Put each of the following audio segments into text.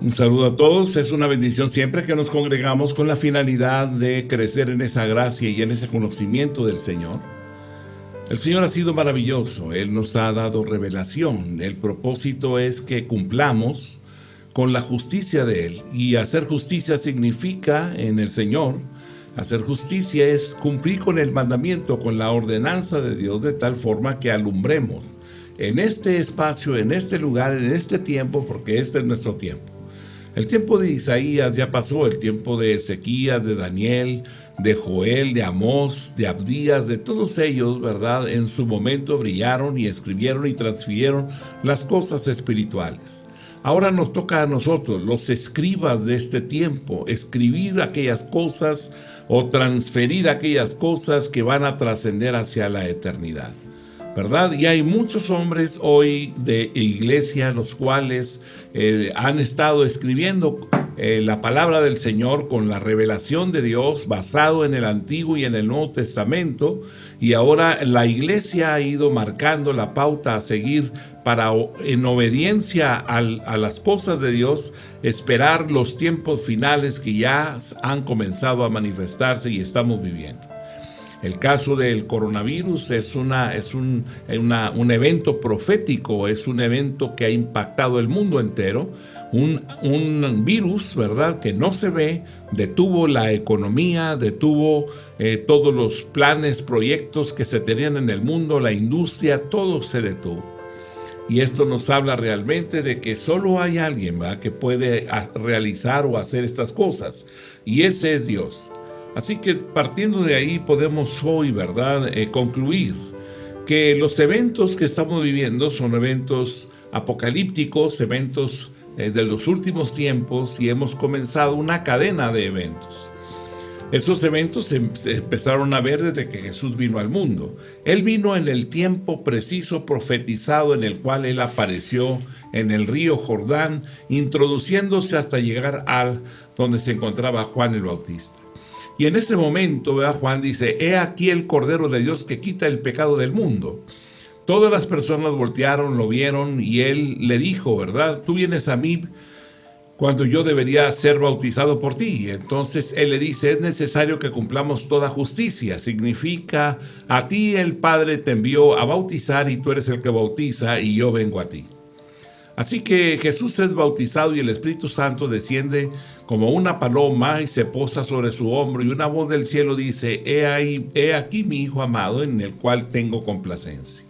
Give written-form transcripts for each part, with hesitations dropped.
Un saludo a todos. Es una bendición siempre que nos congregamos con la finalidad de crecer en esa gracia y en ese conocimiento del Señor. El Señor ha sido maravilloso. Él nos ha dado revelación. El propósito es que cumplamos con la justicia de Él. Y hacer justicia significa en el Señor, hacer justicia es cumplir con el mandamiento, con la ordenanza de Dios, de tal forma que alumbremos en este espacio, en este lugar, en este tiempo, porque este es nuestro tiempo. El tiempo de Isaías ya pasó, el tiempo de Ezequías, de Daniel, de Joel, de Amós, de Abdías, de todos ellos, ¿verdad? En su momento brillaron y escribieron y transfirieron las cosas espirituales. Ahora nos toca a nosotros, los escribas de este tiempo, escribir aquellas cosas o transferir aquellas cosas que van a trascender hacia la eternidad, ¿verdad? Y hay muchos hombres hoy de iglesia los cuales han estado escribiendo la palabra del Señor con la revelación de Dios basado en el Antiguo y en el Nuevo Testamento, y ahora la iglesia ha ido marcando la pauta a seguir para, en obediencia a las cosas de Dios, esperar los tiempos finales que ya han comenzado a manifestarse y estamos viviendo. El caso del coronavirus es un evento profético, es un evento que ha impactado el mundo entero. Un virus, ¿verdad?, que no se ve, detuvo la economía, detuvo todos los planes, proyectos que se tenían en el mundo, la industria, todo se detuvo. Y esto nos habla realmente de que solo hay alguien, ¿verdad?, que puede realizar o hacer estas cosas, y ese es Dios. Así que partiendo de ahí podemos hoy, ¿verdad?, concluir que los eventos que estamos viviendo son eventos apocalípticos, eventos de los últimos tiempos, y hemos comenzado una cadena de eventos. Esos eventos se empezaron a ver desde que Jesús vino al mundo. Él vino en el tiempo preciso profetizado en el cual Él apareció en el río Jordán, introduciéndose hasta llegar al donde se encontraba Juan el Bautista. Y en ese momento, ¿verdad?, Juan dice: «He aquí el Cordero de Dios que quita el pecado del mundo». Todas las personas voltearon, lo vieron, y él le dijo, ¿verdad?, «Tú vienes a mí cuando yo debería ser bautizado por ti». Entonces él le dice: «Es necesario que cumplamos toda justicia». Significa: a ti el Padre te envió a bautizar y tú eres el que bautiza y yo vengo a ti. Así que Jesús es bautizado y el Espíritu Santo desciende como una paloma y se posa sobre su hombro, y una voz del cielo dice: he aquí mi Hijo amado, en el cual tengo complacencia.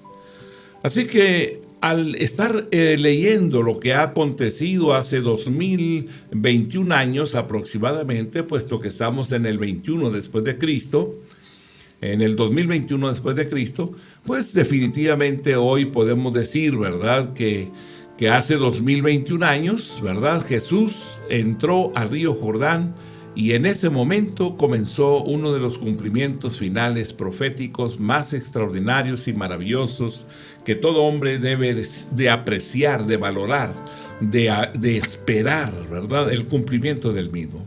Así que al estar leyendo lo que ha acontecido hace 2021 años aproximadamente, puesto que estamos en el 21 después de Cristo, en el 2021 después de Cristo, pues definitivamente hoy podemos decir, ¿verdad?, que hace 2021 años, ¿verdad?, Jesús entró al río Jordán, y en ese momento comenzó uno de los cumplimientos finales proféticos más extraordinarios y maravillosos que todo hombre debe de apreciar, de valorar, de esperar, ¿verdad?, el cumplimiento del mismo.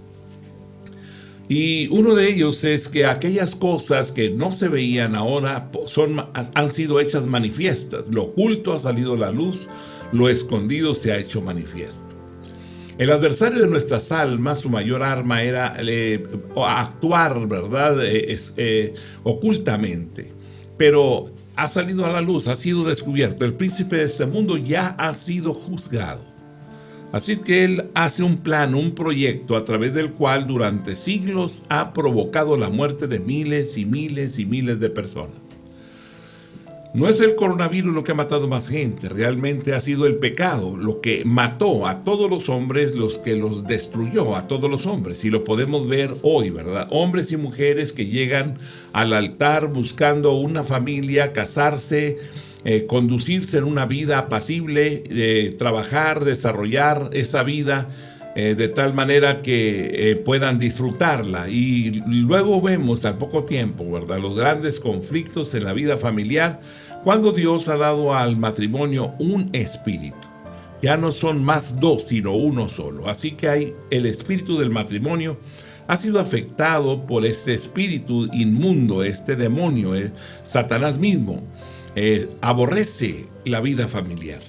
Y uno de ellos es que aquellas cosas que no se veían ahora han sido hechas manifiestas. Lo oculto ha salido a la luz, lo escondido se ha hecho manifiesto. El adversario de nuestras almas, su mayor arma era actuar, ¿verdad?, ocultamente. Pero ha salido a la luz, ha sido descubierto. El príncipe de este mundo ya ha sido juzgado. Así que él hace un plan, un proyecto a través del cual durante siglos ha provocado la muerte de miles y miles y miles de personas. No es el coronavirus lo que ha matado más gente, realmente ha sido el pecado lo que mató a todos los hombres, los que los destruyó a todos los hombres. Y lo podemos ver hoy, ¿verdad? Hombres y mujeres que llegan al altar buscando una familia, casarse, conducirse en una vida apacible, trabajar, desarrollar esa vida de tal manera que puedan disfrutarla. Y luego vemos al poco tiempo, ¿verdad?, los grandes conflictos en la vida familiar, cuando Dios ha dado al matrimonio un espíritu. Ya no son más dos, sino uno solo. Así que hay el espíritu del matrimonio ha sido afectado por este espíritu inmundo, este demonio, Satanás mismo. Aborrece la vida familiar.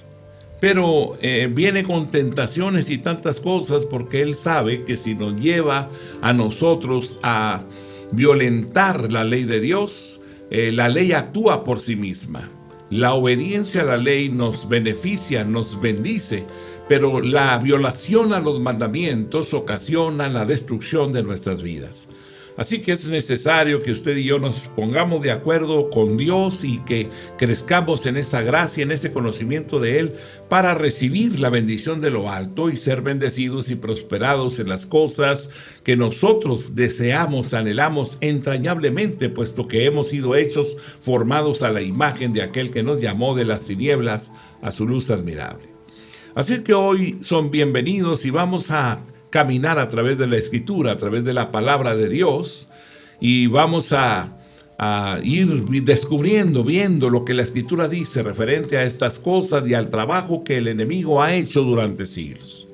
pero viene con tentaciones y tantas cosas porque él sabe que si nos lleva a nosotros a violentar la ley de Dios, la ley actúa por sí misma. La obediencia a la ley nos beneficia, nos bendice, pero la violación a los mandamientos ocasiona la destrucción de nuestras vidas. Así que es necesario que usted y yo nos pongamos de acuerdo con Dios y que crezcamos en esa gracia, en ese conocimiento de Él, para recibir la bendición de lo alto y ser bendecidos y prosperados en las cosas que nosotros deseamos, anhelamos entrañablemente, puesto que hemos sido hechos, formados a la imagen de aquel que nos llamó de las tinieblas a su luz admirable. Así que hoy son bienvenidos y vamos a caminar a través de la Escritura, a través de la palabra de Dios, y vamos a ir descubriendo, viendo lo que la Escritura dice referente a estas cosas y al trabajo que el enemigo ha hecho durante siglos.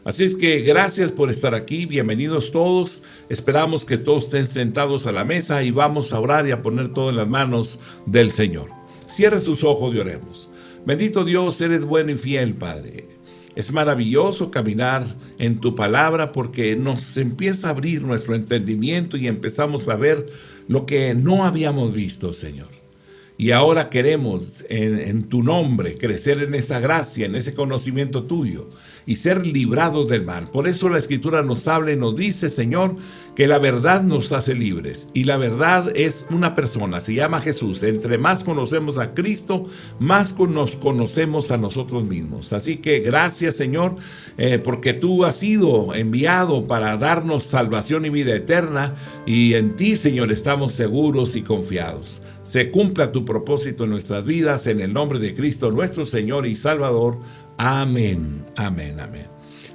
Así es que gracias por estar aquí, bienvenidos todos, esperamos que todos estén sentados a la mesa y vamos a orar y a poner todo en las manos del Señor. Cierre sus ojos y oremos. Bendito Dios, eres bueno y fiel, Padre. Es maravilloso caminar en tu palabra porque nos empieza a abrir nuestro entendimiento y empezamos a ver lo que no habíamos visto, Señor. Y ahora queremos en tu nombre crecer en esa gracia, en ese conocimiento tuyo y ser librados del mal. Por eso la Escritura nos habla y nos dice, Señor, que la verdad nos hace libres. Y la verdad es una persona, se llama Jesús. Entre más conocemos a Cristo, más nos conocemos a nosotros mismos. Así que gracias, Señor, porque tú has sido enviado para darnos salvación y vida eterna. Y en ti, Señor, estamos seguros y confiados. Se cumpla tu propósito en nuestras vidas, en el nombre de Cristo, nuestro Señor y Salvador. Amén, amén, amén.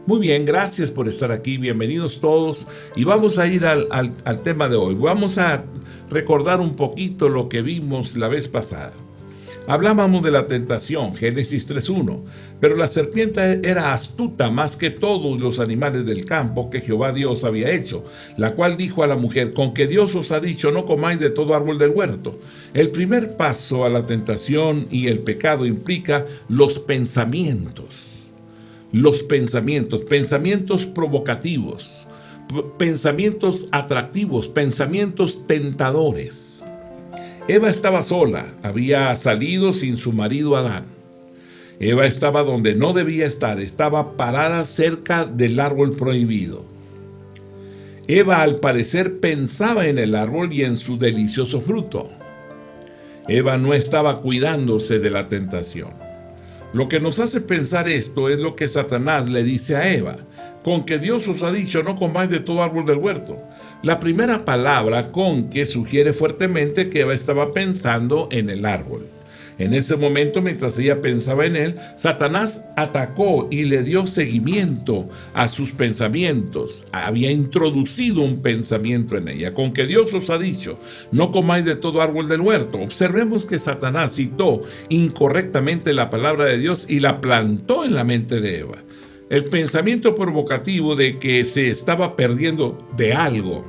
Muy bien, gracias por estar aquí, bienvenidos todos. Y vamos a ir al tema de hoy. Vamos a recordar un poquito lo que vimos la vez pasada. Hablábamos de la tentación, Génesis 3:1, pero la serpiente era astuta más que todos los animales del campo que Jehová Dios había hecho, la cual dijo a la mujer, con que Dios os ha dicho, no comáis de todo árbol del huerto. El primer paso a la tentación y el pecado implica los pensamientos. Los pensamientos provocativos, pensamientos atractivos, pensamientos tentadores. Eva estaba sola, había salido sin su marido Adán. Eva estaba donde no debía estar, estaba parada cerca del árbol prohibido. Eva al parecer pensaba en el árbol y en su delicioso fruto. Eva no estaba cuidándose de la tentación. Lo que nos hace pensar esto es lo que Satanás le dice a Eva, con que Dios os ha dicho no comáis de todo árbol del huerto. La primera palabra con que sugiere fuertemente que Eva estaba pensando en el árbol. En ese momento, mientras ella pensaba en él, Satanás atacó y le dio seguimiento a sus pensamientos. Había introducido un pensamiento en ella, con que Dios os ha dicho, no comáis de todo árbol del huerto. Observemos que Satanás citó incorrectamente la palabra de Dios y la plantó en la mente de Eva. El pensamiento provocativo de que se estaba perdiendo de algo.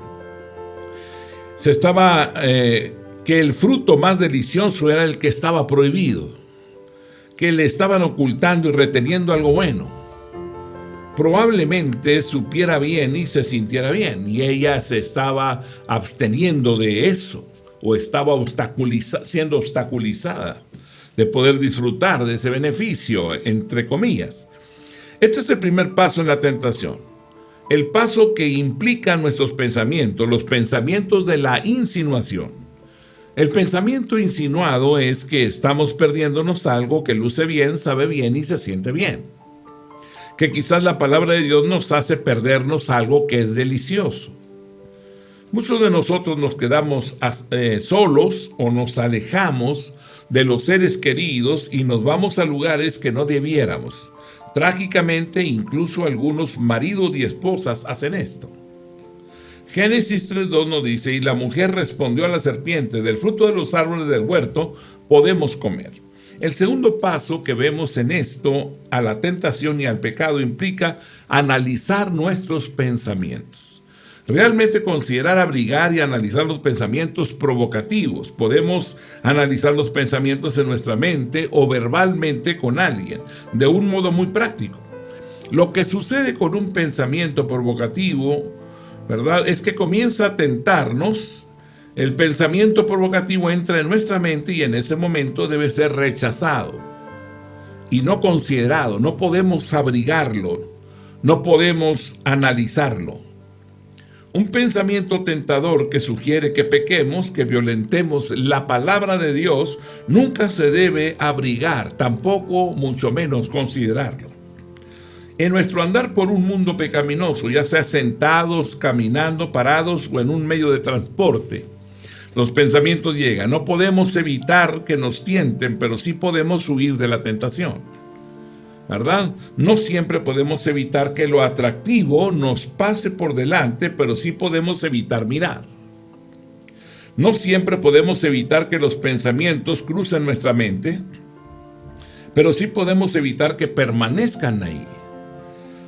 Que el fruto más delicioso era el que estaba prohibido. Que le estaban ocultando y reteniendo algo bueno. Probablemente supiera bien y se sintiera bien. Y ella se estaba absteniendo de eso. O estaba siendo obstaculizada de poder disfrutar de ese beneficio, entre comillas. Este es el primer paso en la tentación. El paso que implica nuestros pensamientos, los pensamientos de la insinuación. El pensamiento insinuado es que estamos perdiéndonos algo que luce bien, sabe bien y se siente bien. Que quizás la palabra de Dios nos hace perdernos algo que es delicioso. Muchos de nosotros nos quedamos solos o nos alejamos de los seres queridos y nos vamos a lugares que no debiéramos. Trágicamente, incluso algunos maridos y esposas hacen esto. Génesis 3:2 nos dice, y la mujer respondió a la serpiente, del fruto de los árboles del huerto podemos comer. El segundo paso que vemos en esto, a la tentación y al pecado, implica analizar nuestros pensamientos. realmente considerar, abrigar y analizar los pensamientos provocativos. Podemos analizar los pensamientos en nuestra mente o verbalmente con alguien, de un modo muy práctico. Lo que sucede con un pensamiento provocativo, ¿verdad?, es que comienza a tentarnos. El pensamiento provocativo entra en nuestra mente y en ese momento debe ser rechazado y no considerado. No podemos abrigarlo, no podemos analizarlo. Un pensamiento tentador que sugiere que pequemos, que violentemos la palabra de Dios, nunca se debe abrigar, tampoco mucho menos considerarlo. En nuestro andar por un mundo pecaminoso, ya sea sentados, caminando, parados o en un medio de transporte, los pensamientos llegan. No podemos evitar que nos tienten, pero sí podemos huir de la tentación, ¿verdad? No siempre podemos evitar que lo atractivo nos pase por delante, pero sí podemos evitar mirar. No siempre podemos evitar que los pensamientos crucen nuestra mente, pero sí podemos evitar que permanezcan ahí.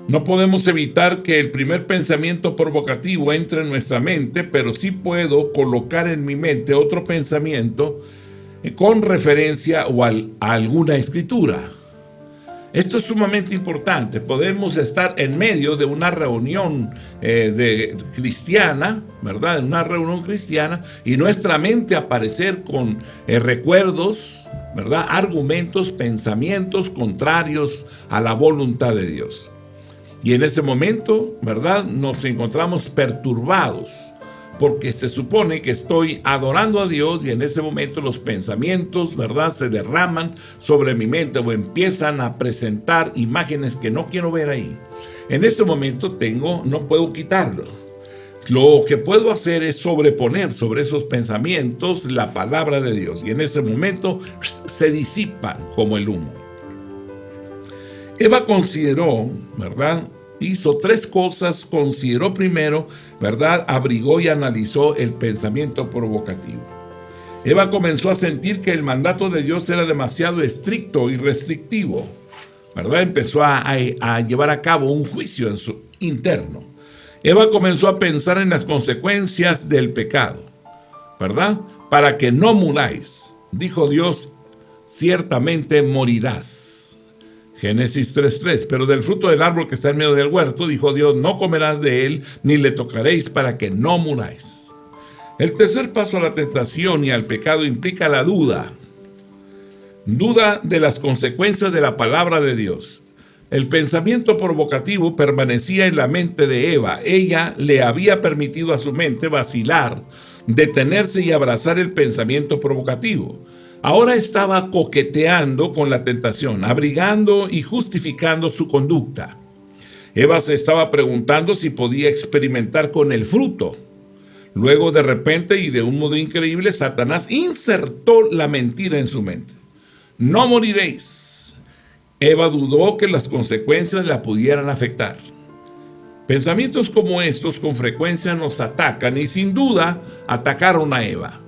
No podemos evitar que el primer pensamiento provocativo entre en nuestra mente, pero sí puedo colocar en mi mente otro pensamiento con referencia a alguna escritura. Esto es sumamente importante. Podemos estar en medio de una reunión cristiana, ¿verdad? En una reunión cristiana, y nuestra mente aparecer con recuerdos, ¿verdad?, argumentos, pensamientos contrarios a la voluntad de Dios. Y en ese momento, ¿verdad?, nos encontramos perturbados, porque se supone que estoy adorando a Dios y en ese momento los pensamientos, ¿verdad?, se derraman sobre mi mente o empiezan a presentar imágenes que no quiero ver ahí. En ese momento no puedo quitarlo. Lo que puedo hacer es sobreponer sobre esos pensamientos la palabra de Dios y en ese momento se disipan como el humo. Eva consideró, ¿verdad?, hizo tres cosas. Consideró primero, ¿verdad?, abrigó y analizó el pensamiento provocativo. Eva comenzó a sentir que el mandato de Dios era demasiado estricto y restrictivo, ¿verdad? Empezó a llevar a cabo un juicio en su interno. Eva comenzó a pensar en las consecuencias del pecado, ¿verdad? Para que no muráis, dijo Dios, ciertamente morirás. Génesis 3:3, pero del fruto del árbol que está en medio del huerto, dijo Dios, no comerás de él, ni le tocaréis para que no muráis. El tercer paso a la tentación y al pecado implica la duda. Duda de las consecuencias de la palabra de Dios. El pensamiento provocativo permanecía en la mente de Eva. Ella le había permitido a su mente vacilar, detenerse y abrazar el pensamiento provocativo. Ahora estaba coqueteando con la tentación, abrigando y justificando su conducta. Eva se estaba preguntando si podía experimentar con el fruto. Luego, de repente y de un modo increíble, Satanás insertó la mentira en su mente. No moriréis. Eva dudó que las consecuencias la pudieran afectar. Pensamientos como estos con frecuencia nos atacan y sin duda atacaron a Eva.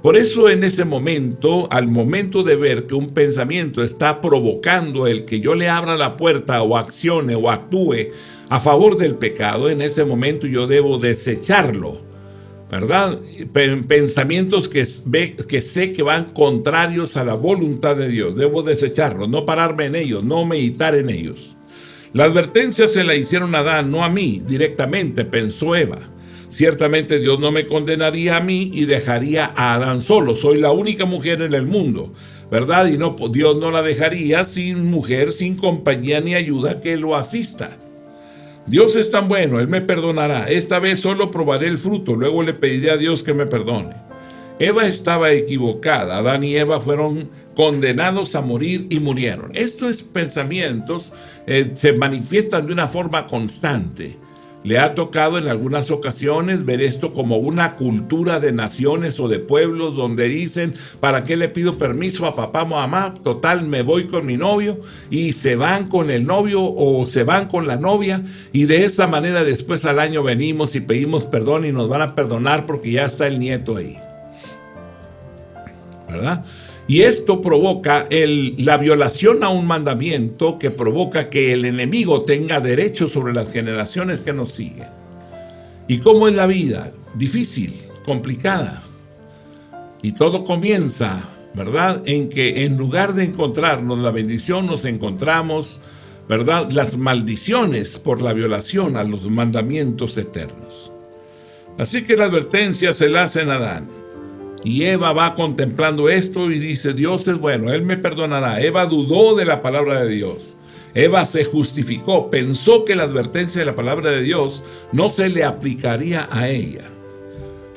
Por eso en ese momento, al momento de ver que un pensamiento está provocando el que yo le abra la puerta o accione o actúe a favor del pecado, en ese momento yo debo desecharlo, ¿verdad? Pensamientos que sé que van contrarios a la voluntad de Dios, debo desecharlos, no pararme en ellos, no meditar en ellos. La advertencia se la hicieron a Adán, no a mí, directamente, pensó Eva. Ciertamente Dios no me condenaría a mí y dejaría a Adán solo. Soy la única mujer en el mundo, ¿verdad? Y Dios no la dejaría sin mujer, sin compañía ni ayuda que lo asista. Dios es tan bueno, Él me perdonará. Esta vez solo probaré el fruto, luego le pediré a Dios que me perdone. Eva estaba equivocada. Adán y Eva fueron condenados a morir y murieron. Estos pensamientos se manifiestan de una forma constante. Le ha tocado en algunas ocasiones ver esto como una cultura de naciones o de pueblos donde dicen, ¿para qué le pido permiso a papá o mamá? Total, me voy con mi novio, y se van con el novio o se van con la novia y de esa manera después al año venimos y pedimos perdón y nos van a perdonar porque ya está el nieto ahí, ¿verdad? Y esto provoca la violación a un mandamiento que provoca que el enemigo tenga derecho sobre las generaciones que nos siguen. ¿Y cómo es la vida? Difícil, complicada. Y todo comienza, ¿verdad?, en que en lugar de encontrarnos la bendición, nos encontramos, ¿verdad?, las maldiciones por la violación a los mandamientos eternos. Así que la advertencia se la hace a Adán. Y Eva va contemplando esto y dice, Dios es bueno, Él me perdonará. Eva dudó de la palabra de Dios. Eva se justificó, pensó que la advertencia de la palabra de Dios no se le aplicaría a ella.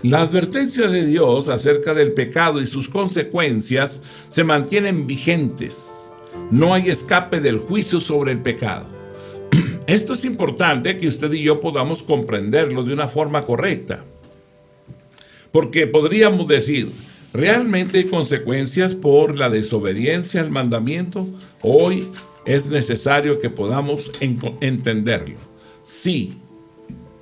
La advertencia de Dios acerca del pecado y sus consecuencias se mantienen vigentes. No hay escape del juicio sobre el pecado. Esto es importante que usted y yo podamos comprenderlo de una forma correcta. Porque podríamos decir, ¿realmente hay consecuencias por la desobediencia al mandamiento? Hoy es necesario que podamos entenderlo. Sí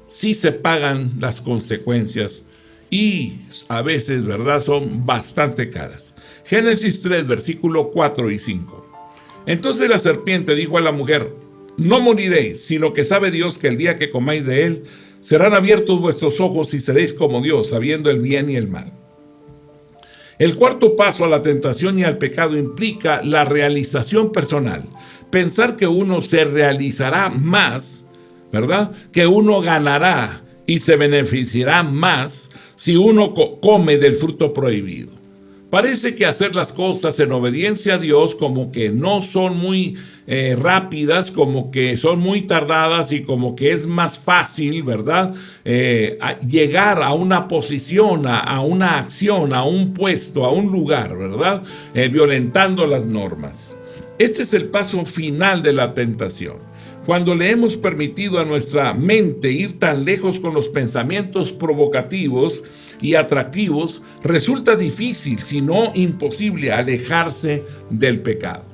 se pagan las consecuencias y a veces, ¿verdad?, son bastante caras. Génesis 3, versículo 4 y 5. Entonces la serpiente dijo a la mujer, no moriréis, sino que sabe Dios que el día que comáis de él, serán abiertos vuestros ojos y seréis como Dios, sabiendo el bien y el mal. El cuarto paso a la tentación y al pecado implica la realización personal. Pensar que uno se realizará más, ¿verdad?, que uno ganará y se beneficiará más si uno come del fruto prohibido. Parece que hacer las cosas en obediencia a Dios como que no son muy rápidas, como que son muy tardadas y como que es más fácil, ¿verdad?, llegar a una posición, a una acción, a un puesto, a un lugar, ¿verdad?, violentando las normas. Este es el paso final de la tentación. Cuando le hemos permitido a nuestra mente ir tan lejos con los pensamientos provocativos y atractivos, resulta difícil, si no imposible, alejarse del pecado.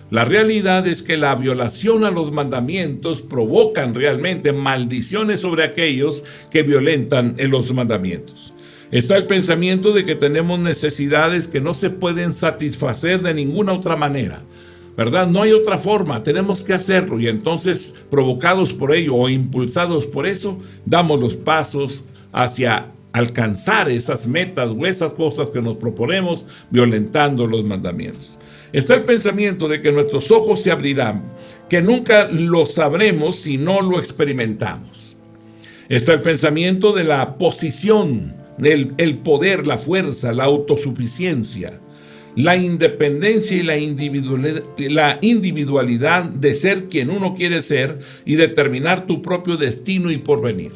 La realidad es que la violación a los mandamientos provocan realmente maldiciones sobre aquellos que violentan los mandamientos. Está el pensamiento de que tenemos necesidades que no se pueden satisfacer de ninguna otra manera, ¿verdad? No hay otra forma, tenemos que hacerlo, y entonces, provocados por ello o impulsados por eso, damos los pasos hacia alcanzar esas metas o esas cosas que nos proponemos, violentando los mandamientos. Está el pensamiento de que nuestros ojos se abrirán, que nunca lo sabremos si no lo experimentamos. Está el pensamiento de la posición, el poder, la fuerza, la autosuficiencia, la independencia y la individualidad de ser quien uno quiere ser y determinar tu propio destino y porvenir.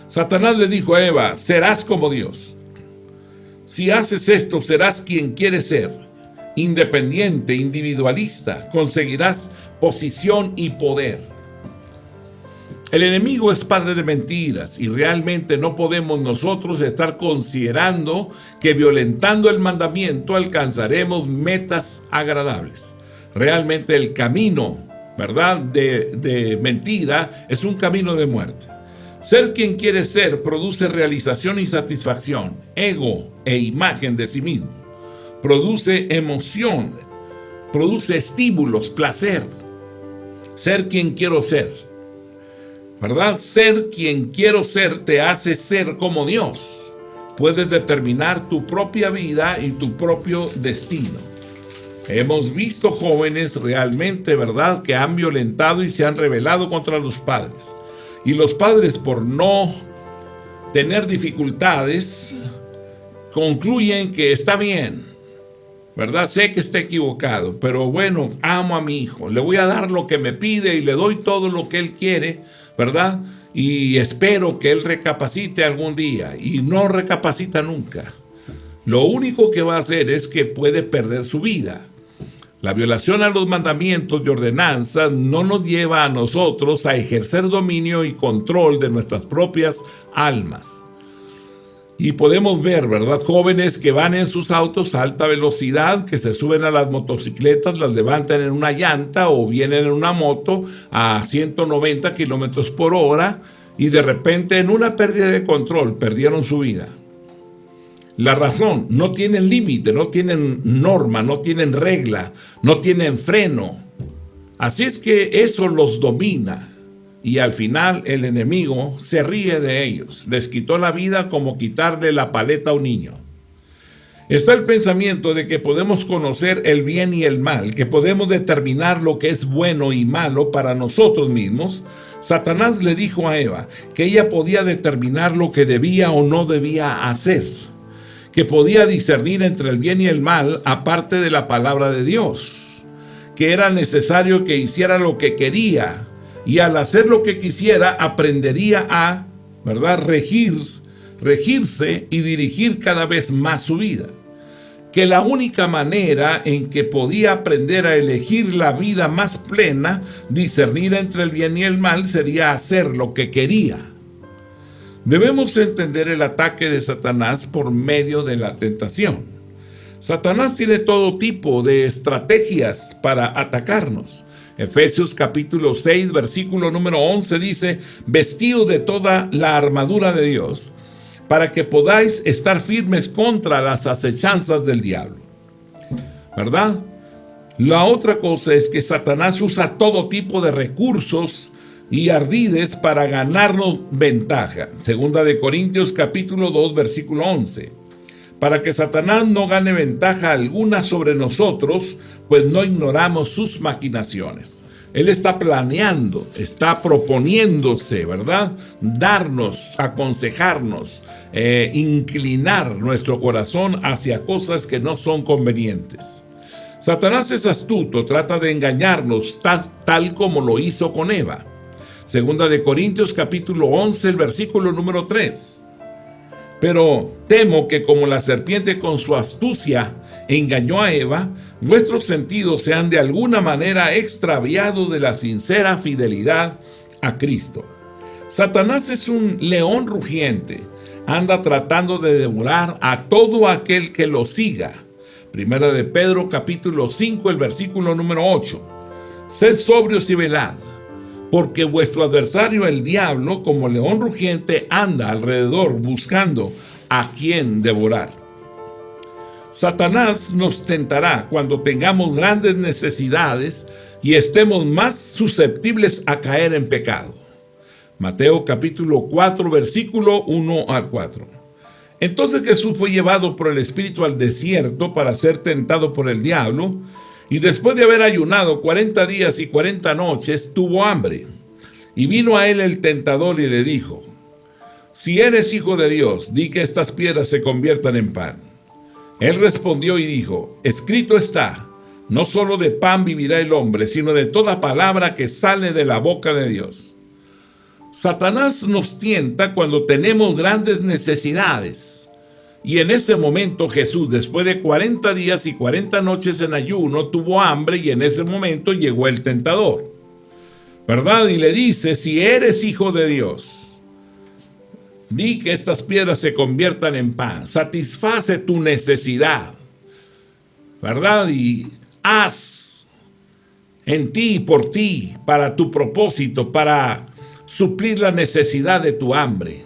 Satanás le dijo a Eva, serás como Dios. Si haces esto, serás quien quieres ser, independiente, individualista, conseguirás posición y poder. El enemigo es padre de mentiras y realmente no podemos nosotros estar considerando que violentando el mandamiento alcanzaremos metas agradables. Realmente el camino, ¿verdad?, de mentira es un camino de muerte. Ser quien quiere ser produce realización y satisfacción, ego e imagen de sí mismo. Produce emoción, produce estímulos, placer. Ser quien quiero ser, ¿verdad? Ser quien quiero ser te hace ser como Dios. Puedes determinar tu propia vida y tu propio destino. Hemos visto jóvenes realmente, ¿verdad?, que han violentado y se han rebelado contra los padres. Y los padres, por no tener dificultades, concluyen que está bien, ¿verdad? Sé que está equivocado, pero bueno, amo a mi hijo, le voy a dar lo que me pide y le doy todo lo que él quiere, ¿verdad? Y espero que él recapacite algún día, y no recapacita nunca. Lo único que va a hacer es que puede perder su vida. La violación a los mandamientos y ordenanzas no nos lleva a nosotros a ejercer dominio y control de nuestras propias almas. Y podemos ver, ¿verdad?, jóvenes que van en sus autos a alta velocidad, que se suben a las motocicletas, las levantan en una llanta o vienen en una moto a 190 kilómetros por hora y de repente en una pérdida de control perdieron su vida. La razón, no tienen límite, no tienen norma, no tienen regla, no tienen freno. Así es que eso los domina y al final el enemigo se ríe de ellos. Les quitó la vida como quitarle la paleta a un niño. Está el pensamiento de que podemos conocer el bien y el mal, que podemos determinar lo que es bueno y malo para nosotros mismos. Satanás le dijo a Eva que ella podía determinar lo que debía o no debía hacer, que podía discernir entre el bien y el mal aparte de la palabra de Dios, que era necesario que hiciera lo que quería y al hacer lo que quisiera aprendería a, ¿verdad?, regirse y dirigir cada vez más su vida. Que la única manera en que podía aprender a elegir la vida más plena, discernir entre el bien y el mal, sería hacer lo que quería. Debemos entender el ataque de Satanás por medio de la tentación. Satanás tiene todo tipo de estrategias para atacarnos. Efesios capítulo 6, versículo número 11 dice: vestidos de toda la armadura de Dios, para que podáis estar firmes contra las acechanzas del diablo. ¿Verdad? La otra cosa es que Satanás usa todo tipo de recursos y ardides para ganarnos ventaja. Segunda de Corintios capítulo 2, versículo 11. Para que Satanás no gane ventaja alguna sobre nosotros, pues no ignoramos sus maquinaciones. Él está planeando, está proponiéndose, ¿verdad?, darnos, aconsejarnos, inclinar nuestro corazón hacia cosas que no son convenientes. Satanás es astuto, trata de engañarnos tal como lo hizo con Eva. Segunda de Corintios capítulo 11, el versículo número 3. Pero temo que como la serpiente con su astucia engañó a Eva, vuestros sentidos se han de alguna manera extraviado de la sincera fidelidad a Cristo. Satanás es un león rugiente, anda tratando de devorar a todo aquel que lo siga. Primera de Pedro capítulo 5, el versículo número 8. Sed sobrios y velad, porque vuestro adversario el diablo, como león rugiente, anda alrededor buscando a quien devorar. Satanás nos tentará cuando tengamos grandes necesidades y estemos más susceptibles a caer en pecado. Mateo capítulo 4, versículo 1 al 4. Entonces Jesús fue llevado por el Espíritu al desierto para ser tentado por el diablo, y después de haber ayunado 40 días y 40 noches, tuvo hambre. Y vino a él el tentador y le dijo: si eres hijo de Dios, di que estas piedras se conviertan en pan. Él respondió y dijo: escrito está, no solo de pan vivirá el hombre, sino de toda palabra que sale de la boca de Dios. Satanás nos tienta cuando tenemos grandes necesidades. Y en ese momento Jesús, después de 40 días y 40 noches en ayuno, tuvo hambre, y en ese momento llegó el tentador, ¿verdad? Y le dice: si eres hijo de Dios, di que estas piedras se conviertan en pan. Satisface tu necesidad, ¿verdad? Y haz en ti y por ti, para tu propósito, para suplir la necesidad de tu hambre.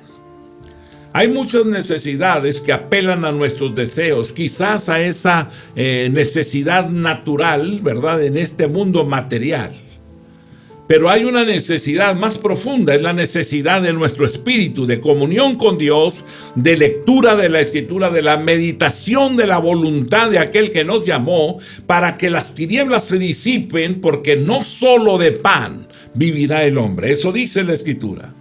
Hay muchas necesidades que apelan a nuestros deseos, quizás a esa necesidad natural, ¿verdad?, en este mundo material. Pero hay una necesidad más profunda, es la necesidad de nuestro espíritu, de comunión con Dios, de lectura de la Escritura, de la meditación de la voluntad de aquel que nos llamó, para que las tinieblas se disipen, porque no solo de pan vivirá el hombre. Eso dice la Escritura.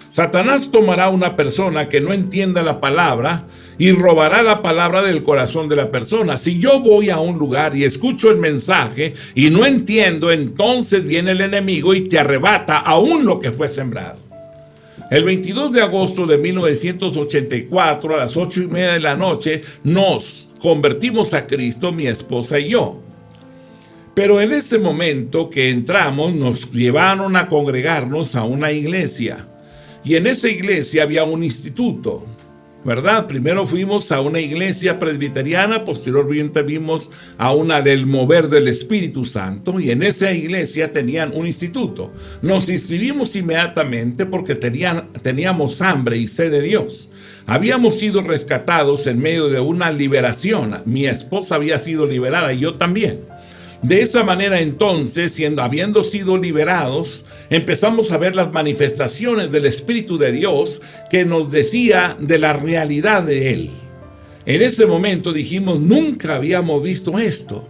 Satanás tomará a una persona que no entienda la palabra y robará la palabra del corazón de la persona. Si yo voy a un lugar y escucho el mensaje y no entiendo, entonces viene el enemigo y te arrebata aún lo que fue sembrado. El 22 de agosto de 1984, a las 8:30 de la noche, nos convertimos a Cristo, mi esposa y yo. Pero en ese momento que entramos, nos llevaron a congregarnos a una iglesia. Y en esa iglesia había un instituto, ¿verdad? Primero fuimos a una iglesia presbiteriana, posteriormente vimos a una del mover del Espíritu Santo, y en esa iglesia tenían un instituto. Nos inscribimos inmediatamente porque teníamos hambre y sed de Dios. Habíamos sido rescatados en medio de una liberación. Mi esposa había sido liberada y yo también. De esa manera entonces, habiendo sido liberados, empezamos a ver las manifestaciones del Espíritu de Dios que nos decía de la realidad de Él. En ese momento dijimos, nunca habíamos visto esto.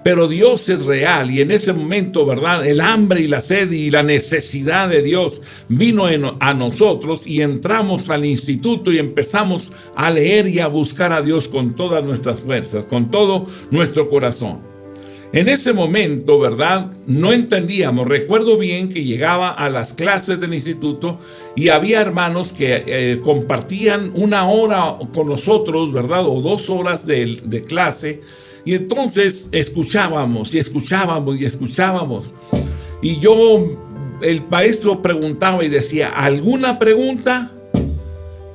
Pero Dios es real, y en ese momento, ¿verdad? El hambre y la sed y la necesidad de Dios vino a nosotros, y entramos al instituto y empezamos a leer y a buscar a Dios con todas nuestras fuerzas, con todo nuestro corazón. En ese momento, ¿verdad? No entendíamos. Recuerdo bien que llegaba a las clases del instituto y había hermanos que compartían 1 hora con nosotros, ¿verdad? O 2 horas de clase. Y entonces escuchábamos y escuchábamos y escuchábamos. Y el maestro preguntaba y decía, ¿alguna pregunta?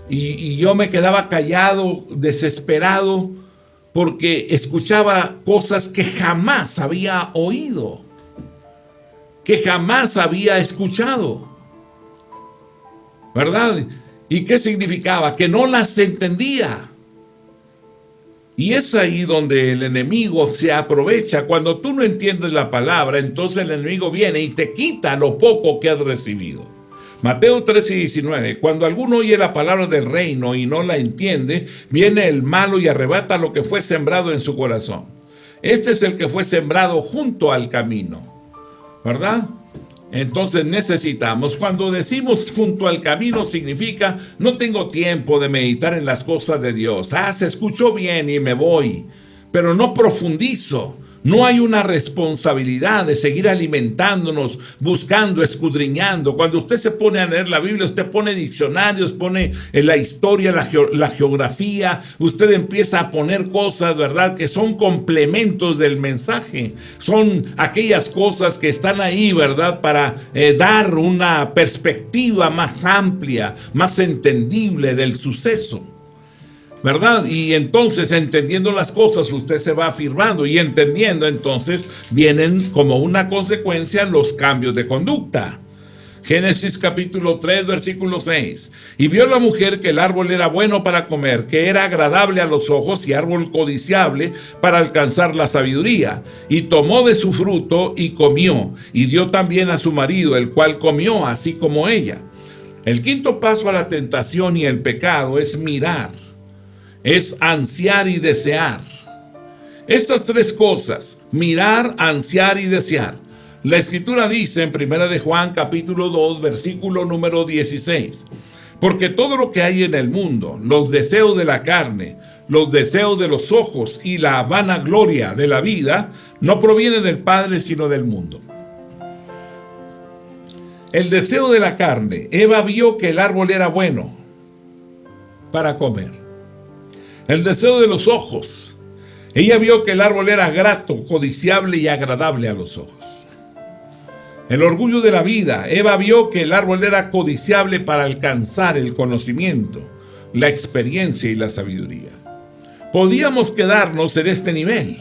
Y yo me quedaba callado, desesperado, porque escuchaba cosas que jamás había oído, que jamás había escuchado, ¿verdad? ¿Y qué significaba? Que no las entendía. Y es ahí donde el enemigo se aprovecha. Cuando tú no entiendes la palabra, entonces el enemigo viene y te quita lo poco que has recibido. Mateo 13:19, cuando alguno oye la palabra del reino y no la entiende, viene el malo y arrebata lo que fue sembrado en su corazón. Este es el que fue sembrado junto al camino, ¿verdad? Entonces necesitamos, cuando decimos junto al camino, significa no tengo tiempo de meditar en las cosas de Dios. Se escuchó bien y me voy, pero no profundizo. No hay una responsabilidad de seguir alimentándonos, buscando, escudriñando. Cuando usted se pone a leer la Biblia, usted pone diccionarios, pone en la historia, la geografía. Usted empieza a poner cosas, ¿verdad?, que son complementos del mensaje. Son aquellas cosas que están ahí, ¿verdad?, para dar una perspectiva más amplia, más entendible del suceso, ¿verdad? Y entonces, entendiendo las cosas, usted se va afirmando, y entendiendo, entonces vienen como una consecuencia los cambios de conducta. Génesis capítulo 3, versículo 6. Y vio la mujer que el árbol era bueno para comer, que era agradable a los ojos y árbol codiciable para alcanzar la sabiduría. Y tomó de su fruto y comió, y dio también a su marido, el cual comió así como ella. El quinto paso a la tentación y el pecado es mirar. Es ansiar y desear. Estas 3 cosas, mirar, ansiar y desear. La Escritura dice en 1 de Juan capítulo 2, versículo número 16, porque todo lo que hay en el mundo, los deseos de la carne, los deseos de los ojos y la vanagloria de la vida, no proviene del Padre sino del mundo. El deseo de la carne. Eva vio que el árbol era bueno para comer. El deseo de los ojos. Ella vio que el árbol era grato, codiciable y agradable a los ojos. El orgullo de la vida. Eva vio que el árbol era codiciable para alcanzar el conocimiento, la experiencia y la sabiduría. Podíamos quedarnos en este nivel.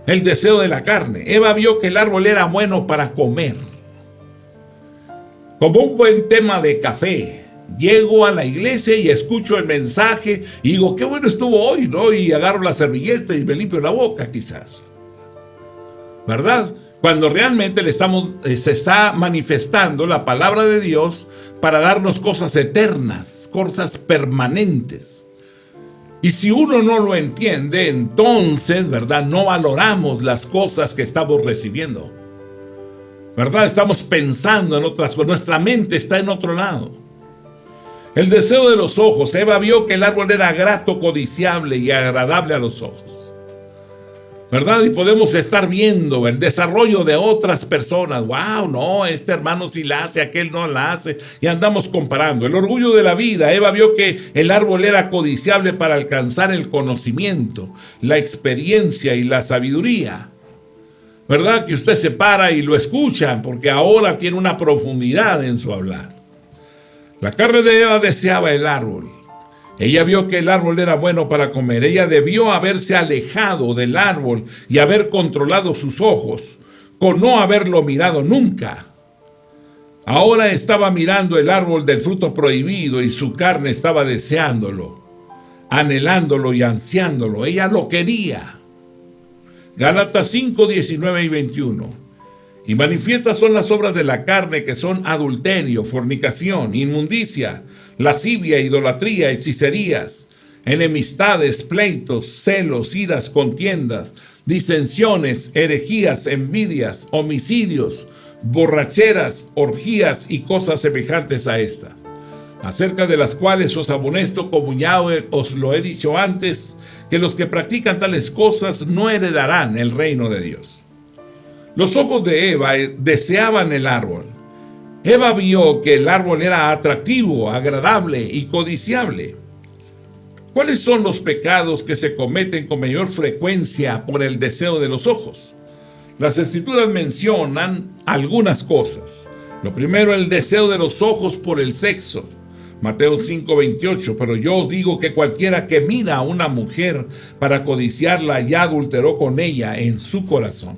El deseo de la carne. Eva vio que el árbol era bueno para comer. Como un buen tema de café. Llego a la iglesia y escucho el mensaje y digo, qué bueno estuvo hoy, ¿no? Y agarro la servilleta y me limpio la boca, quizás, ¿verdad? Cuando realmente se está manifestando la palabra de Dios para darnos cosas eternas, cosas permanentes. Y si uno no lo entiende, entonces, ¿verdad?, no valoramos las cosas que estamos recibiendo, ¿verdad? Estamos pensando en otras cosas, nuestra mente está en otro lado. El deseo de los ojos. Eva vio que el árbol era grato, codiciable y agradable a los ojos, ¿verdad? Y podemos estar viendo el desarrollo de otras personas. ¡Wow! No, este hermano sí la hace, aquel no la hace. Y andamos comparando. El orgullo de la vida. Eva vio que el árbol era codiciable para alcanzar el conocimiento, la experiencia y la sabiduría, ¿verdad? Que usted se para y lo escucha porque ahora tiene una profundidad en su hablar. La carne de Eva deseaba el árbol. Ella vio que el árbol era bueno para comer. Ella debió haberse alejado del árbol y haber controlado sus ojos, con no haberlo mirado nunca. Ahora estaba mirando el árbol del fruto prohibido y su carne estaba deseándolo, anhelándolo y ansiándolo. Ella lo quería. Gálatas 5, 19 y 21. Y manifiestas son las obras de la carne, que son adulterio, fornicación, inmundicia, lascivia, idolatría, hechicerías, enemistades, pleitos, celos, iras, contiendas, disensiones, herejías, envidias, homicidios, borracheras, orgías y cosas semejantes a estas, acerca de las cuales os amonesto, como ya os lo he dicho antes, que los que practican tales cosas no heredarán el reino de Dios. Los ojos de Eva deseaban el árbol. Eva vio que el árbol era atractivo, agradable y codiciable. ¿Cuáles son los pecados que se cometen con mayor frecuencia por el deseo de los ojos? Las Escrituras mencionan algunas cosas. Lo primero, el deseo de los ojos por el sexo. Mateo 5:28, pero yo os digo que cualquiera que mira a una mujer para codiciarla ya adulteró con ella en su corazón.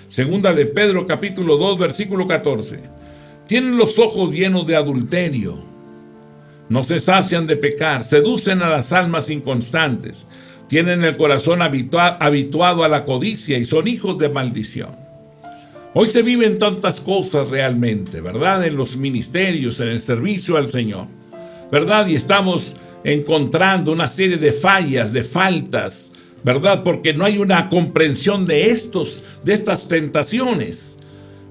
Segunda de Pedro capítulo 2 versículo 14. Tienen los ojos llenos de adulterio. No se sacian de pecar, seducen a las almas inconstantes, tienen el corazón habituado a la codicia y son hijos de maldición. Hoy se viven tantas cosas realmente, ¿verdad? En los ministerios, en el servicio al Señor, ¿verdad? Y estamos encontrando una serie de fallas, de faltas, ¿verdad? Porque no hay una comprensión de estas tentaciones,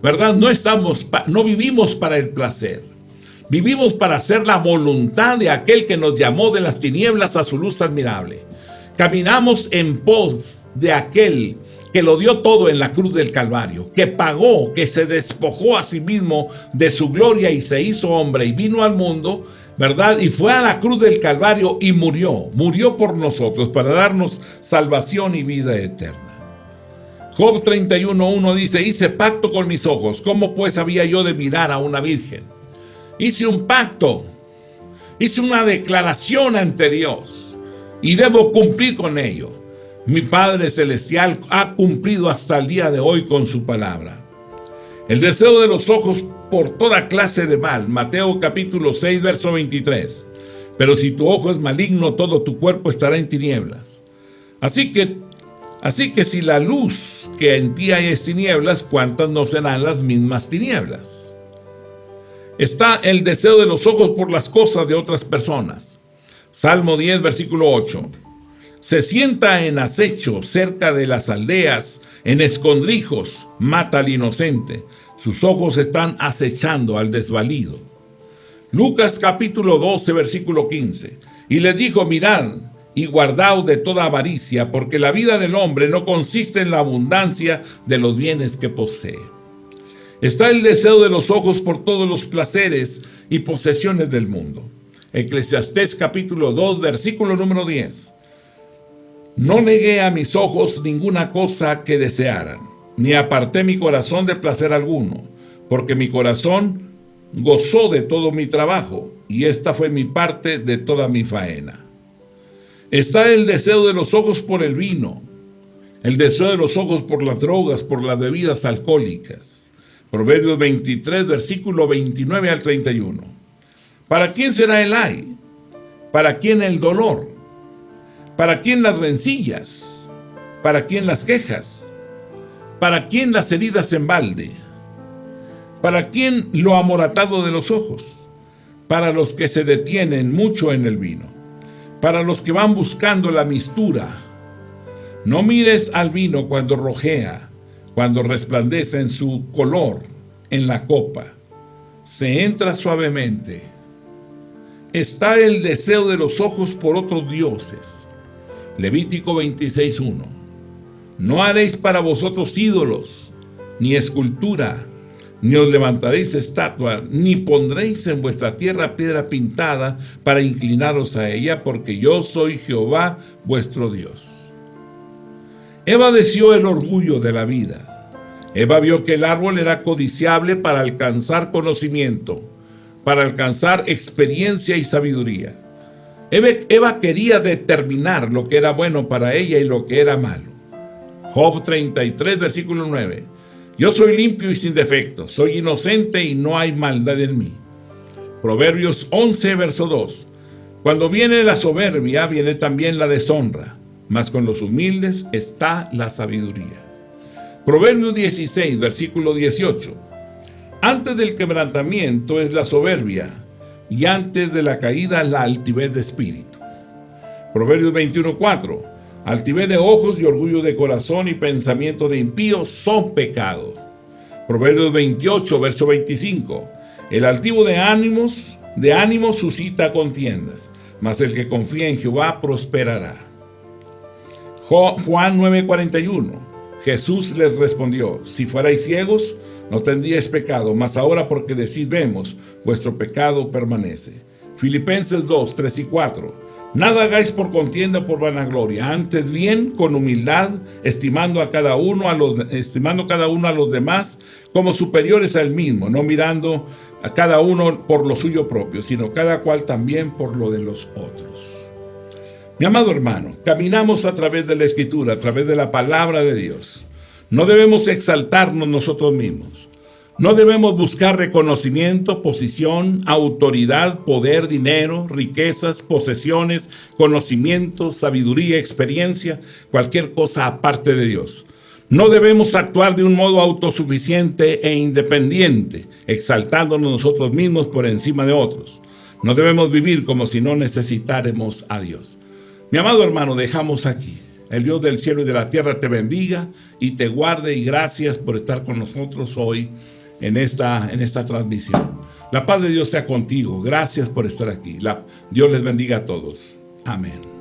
¿verdad? No vivimos para el placer. Vivimos para hacer la voluntad de aquel que nos llamó de las tinieblas a su luz admirable. Caminamos en pos de aquel que lo dio todo en la cruz del Calvario, que pagó, que se despojó a sí mismo de su gloria y se hizo hombre y vino al mundo, ¿verdad? Y fue a la cruz del Calvario y murió por nosotros para darnos salvación y vida eterna. Job 31:1 dice: hice pacto con mis ojos, ¿cómo pues había yo de mirar a una virgen? Hice un pacto, hice una declaración ante Dios y debo cumplir con ello. Mi Padre Celestial ha cumplido hasta el día de hoy con su palabra. El deseo de los ojos por toda clase de mal. Mateo capítulo 6, verso 23. Pero si tu ojo es maligno, todo tu cuerpo estará en tinieblas. Así que si la luz que en ti hay es tinieblas, ¿cuántas no serán las mismas tinieblas? Está el deseo de los ojos por las cosas de otras personas. Salmo 10, versículo 8. Se sienta en acecho cerca de las aldeas, en escondrijos, mata al inocente. Sus ojos están acechando al desvalido. Lucas capítulo 12, versículo 15. Y les dijo: mirad y guardaos de toda avaricia, porque la vida del hombre no consiste en la abundancia de los bienes que posee. Está el deseo de los ojos por todos los placeres y posesiones del mundo. Eclesiastés capítulo 2, versículo número 10. No negué a mis ojos ninguna cosa que desearan, ni aparté mi corazón de placer alguno, porque mi corazón gozó de todo mi trabajo, y esta fue mi parte de toda mi faena. Está el deseo de los ojos por el vino, el deseo de los ojos por las drogas, por las bebidas alcohólicas. Proverbios 23, versículo 29 al 31. ¿Para quién será el ay? ¿Para quién el dolor? ¿Para quién las rencillas? ¿Para quién las quejas? ¿Para quién las heridas en balde? ¿Para quién lo amoratado de los ojos? Para los que se detienen mucho en el vino, para los que van buscando la mistura. No mires al vino cuando rojea, cuando resplandece en su color en la copa. Se entra suavemente. Está el deseo de los ojos por otros dioses. Levítico 26:1. No haréis para vosotros ídolos, ni escultura, ni os levantaréis estatua, ni pondréis en vuestra tierra piedra pintada para inclinaros a ella, porque yo soy Jehová vuestro Dios. Eva deseó el orgullo de la vida. Eva vio que el árbol era codiciable para alcanzar conocimiento, para alcanzar experiencia y sabiduría. Eva quería determinar lo que era bueno para ella y lo que era malo. Job 33, versículo 9. Yo soy limpio y sin defecto, soy inocente y no hay maldad en mí. Proverbios 11, verso 2. Cuando viene la soberbia, viene también la deshonra, mas con los humildes está la sabiduría. Proverbios 16, versículo 18. Antes del quebrantamiento es la soberbia, y antes de la caída la altivez de espíritu. Proverbios 21:4. Altivez de ojos y orgullo de corazón y pensamiento de impíos son pecado. Proverbios 28, verso 25. El altivo de ánimo suscita contiendas, mas el que confía en Jehová prosperará. Juan 9:41. Jesús les respondió: si fuerais ciegos, no tendríais pecado, mas ahora porque decís vemos, vuestro pecado permanece. Filipenses 2, 3 y 4. Nada hagáis por contienda o por vanagloria, antes bien con humildad, estimando cada uno a los demás como superiores a él mismo, no mirando a cada uno por lo suyo propio, sino cada cual también por lo de los otros. Mi amado hermano, caminamos a través de la Escritura, a través de la palabra de Dios. No debemos exaltarnos nosotros mismos. No debemos buscar reconocimiento, posición, autoridad, poder, dinero, riquezas, posesiones, conocimiento, sabiduría, experiencia, cualquier cosa aparte de Dios. No debemos actuar de un modo autosuficiente e independiente, exaltándonos nosotros mismos por encima de otros. No debemos vivir como si no necesitáramos a Dios. Mi amado hermano, dejamos aquí. El Dios del cielo y de la tierra te bendiga y te guarde, y gracias por estar con nosotros hoy en esta transmisión. La paz de Dios sea contigo. Gracias por estar aquí. Dios les bendiga a todos. Amén.